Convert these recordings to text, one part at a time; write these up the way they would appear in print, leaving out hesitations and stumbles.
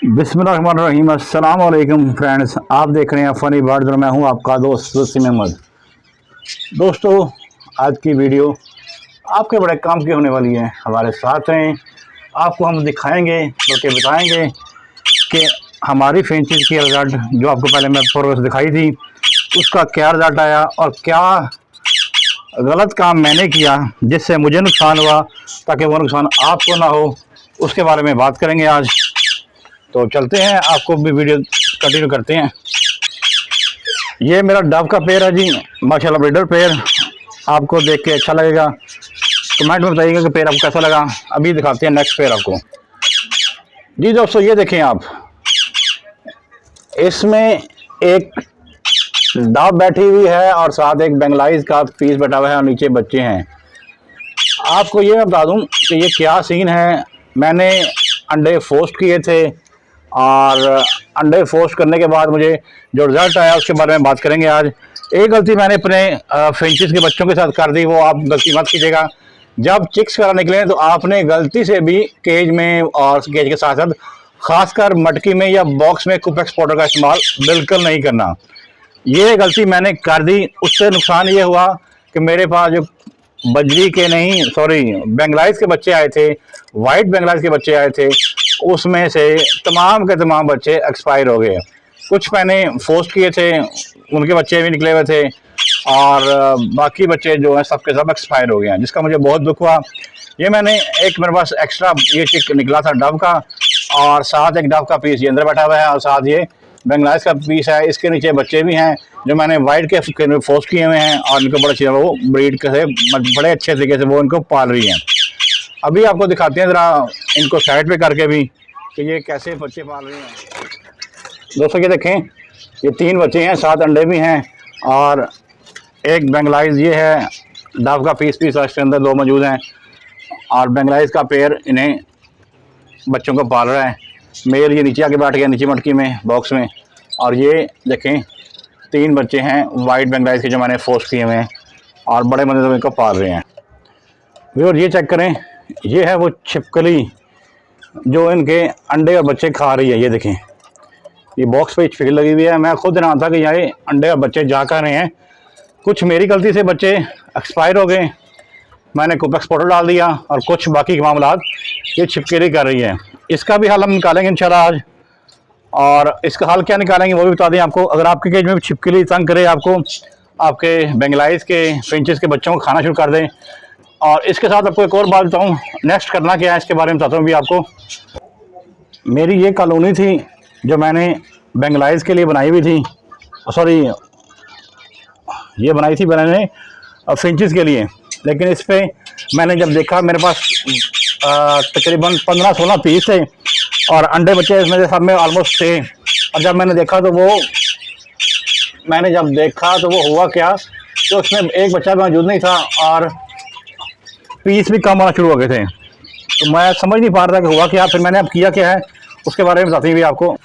बिस्मिल्लाहिर्रहमानिर्रहीम। अस्सलाम वालेकुम फ्रेंड्स, आप देख रहे हैं फ़नी बर्ड्स और मैं हूं आपका दोस्त वसीम अहमद। दोस्तों, आज की वीडियो आपके बड़े काम की होने वाली है। हमारे साथ हैं, आपको हम दिखाएंगे बल्कि बताएंगे कि हमारी फिंचेस की रिज़ल्ट जो आपको पहले मैं प्रोग्रेस दिखाई थी उसका क्या रिज़ल्ट आया और क्या गलत काम मैंने किया जिससे मुझे नुकसान हुआ ताकि वो नुकसान आपको ना हो, उसके बारे में बात करेंगे आज। तो चलते हैं, आपको भी वीडियो कंटिन्यू करते हैं। ये मेरा डव का पेड़ है जी, माशाल्लाह ब्रीडर पेड़। आपको देख के अच्छा लगेगा, कमेंट में बताइएगा कि पेड़ आपको कैसा लगा। अभी दिखाते हैं नेक्स्ट पेड़ आपको। जी दोस्तों, ये देखें आप, इसमें एक डव बैठी हुई है और साथ एक बेंगलाइज का पीस बैठा हुआ है और नीचे बच्चे हैं। आपको ये मैं बता दूं कि ये क्या सीन है। मैंने अंडे फोस्ट किए थे और अंडे फोस्ट करने के बाद मुझे जो रिज़ल्ट आया उसके बारे में बात करेंगे आज। एक गलती मैंने अपने फिंचेस के बच्चों के साथ कर दी, वो आप गलती मत कीजिएगा। जब चिक्स करा निकले तो आपने गलती से भी केज में और केज के साथ साथ खासकर मटकी में या बॉक्स में कुपेक्स पाउडर का इस्तेमाल बिल्कुल नहीं करना। ये गलती मैंने कर दी, उससे नुकसान ये हुआ कि मेरे पास जो बजरी के नहीं सॉरी बेंगलाइज के बच्चे आए थे, वाइट बेंगलाइज के बच्चे आए थे, उसमें से तमाम के तमाम बच्चे एक्सपायर हो गए। कुछ मैंने फोस्ट किए थे, उनके बच्चे भी निकले हुए थे और बाकी बच्चे जो हैं सबके सब एक्सपायर हो गए हैं, जिसका मुझे बहुत दुख हुआ। ये मैंने एक मेरे पास एक्स्ट्रा ये चिक निकला था डव का और साथ एक डव का पीस ये अंदर बैठा हुआ है और साथ ये बेंगलाइज का पीस है। इसके नीचे बच्चे भी हैं जो मैंने वाइट के फोस्ट किए हुए हैं और इनको बड़े अच्छे वो ब्रीड से बड़े अच्छे तरीके से वो इनको पाल रही हैं। अभी आपको दिखाते हैं ज़रा इनको साइड पे करके भी कि ये कैसे बच्चे पाल रहे हैं। दोस्तों ये देखें, ये 3 बच्चे हैं, 7 अंडे भी हैं और एक बेंगलाइज ये है, डव का पीस इसके अंदर 2 मौजूद हैं और बेंगलाइज का पेयर इन्हें बच्चों को पाल रहा है। मेल ये नीचे आके बैठ गया नीचे मटकी में बॉक्स में। और ये देखें 3 बच्चे हैं वाइट बेंगलाइज के जो मैंने फोस्ट किए हुए हैं और बड़े मजे से इनको पाल रहे हैं। व्यूअर ये चेक करें, ये है वो छिपकली जो इनके अंडे और बच्चे खा रही है। ये देखें, ये बॉक्स पे छिपकली लगी हुई है। मैं खुद रहा था कि यहाँ अंडे और बच्चे जा कर रहे हैं। कुछ मेरी गलती से बच्चे एक्सपायर हो गए, मैंने कुपेक्स पाउडर डाल दिया और कुछ बाकी के मामलात ये छिपकली कर रही है। इसका भी हल हम निकालेंगे इंशाल्लाह आज। और इसका हल क्या निकालेंगे वो भी बता दें आपको। अगर आपके केज में छिपकली तंग करे आपको, आपके बेंगलाइज के फिंचेस के बच्चों को खाना शुरू कर दें। और इसके साथ आपको एक और बात बताऊँ, नेक्स्ट करना क्या है इसके बारे में बताता हूँ भी आपको। मेरी ये कॉलोनी थी जो मैंने बेंगलाइज के लिए बनाई हुई थी, सॉरी ये बनाई थी मैंने फिंचेस के लिए। लेकिन इस पर मैंने जब देखा मेरे पास तकरीबन 15-16 पीस थे और अंडे बच्चे इसमें से सब में ऑलमोस्ट थे। और जब मैंने देखा तो वो हुआ क्या कि उसमें एक बच्चा मौजूद नहीं था और पीस भी कम आना शुरू हो गए थे। तो मैं समझ नहीं पा रहा था कि हुआ क्या। फिर मैंने अब किया क्या है उसके बारे में बताती हुई आपको।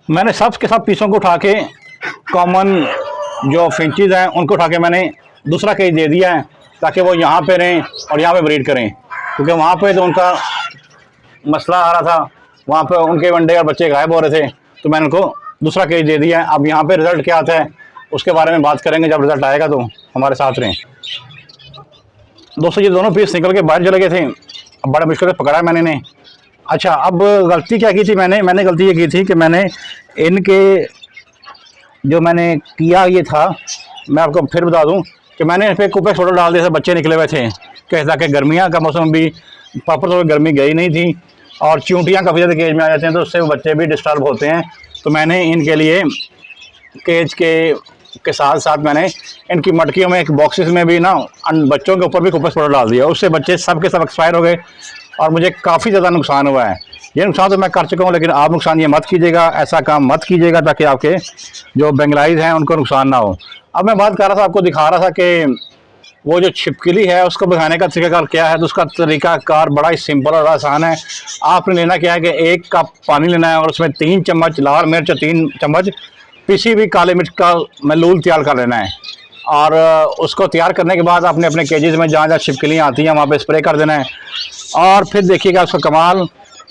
मैंने सब के सब पीसों को उठा के कॉमन जो फिंचेस हैं उनको उठा के मैंने दूसरा केज दे दिया है ताकि वो यहाँ पे रहें और यहाँ पे ब्रीड करें, क्योंकि वहाँ पे तो उनका मसला आ रहा था, वहाँ पे उनके अंडे और बच्चे गायब हो रहे थे। तो मैंने उनको दूसरा केज दे दिया है। अब यहाँ पे रिज़ल्ट क्या आता है उसके बारे में बात करेंगे जब रिज़ल्ट आएगा, तो हमारे साथ रहें। दोस्तों ये दोनों पीस निकल के बाहर चले गए थे, अब बड़ा मुश्किल से पकड़ा है मैंने इन्हें। अच्छा, अब गलती क्या की थी मैंने गलती ये की थी कि मैंने इनके जो मैंने किया ये था, मैं आपको फिर बता दूं कि मैंने इस पर कुपेक्स पाउडर डाल दिया था, बच्चे निकले हुए थे कि गर्मियाँ का मौसम भी प्रॉपर तो गर्मी गई नहीं थी और चूंटियाँ काफ़ी ज़्यादा केज में आ जाते हैं तो उससे वो बच्चे भी डिस्टर्ब होते हैं। तो मैंने इनके लिए केज के साथ साथ मैंने इनकी मटकियों में एक बॉक्सेस में भी ना बच्चों के ऊपर भी कुपेक्स पाउडर डाल दिया। उससे बच्चे सब के सब एक्सपायर हो गए और मुझे काफ़ी ज़्यादा नुकसान हुआ है। ये नुकसान तो मैं कर चुका हूँ, लेकिन आप नुकसान ये मत कीजिएगा, ऐसा काम मत कीजिएगा ताकि आपके जो बेंगलाइज हैं उनको नुकसान ना हो। अब मैं बात कर रहा था, आपको दिखा रहा था कि वो जो छिपकली है उसको दिखाने का तरीकाकार क्या है। तो उसका तरीकाकार बड़ा ही सिंपल और आसान है। आपने लेना क्या है कि 1 कप पानी लेना है और उसमें 3 चम्मच लाल मिर्च और 3 चम्मच पिसी हुई काले मिर्च का मलूल तैयार कर लेना है। और उसको तैयार करने के बाद आपने अपने केजेस में जहाँ जहाँ छिपकलियाँ आती हैं वहाँ पे स्प्रे कर देना है। और फिर देखिएगा उसका कमाल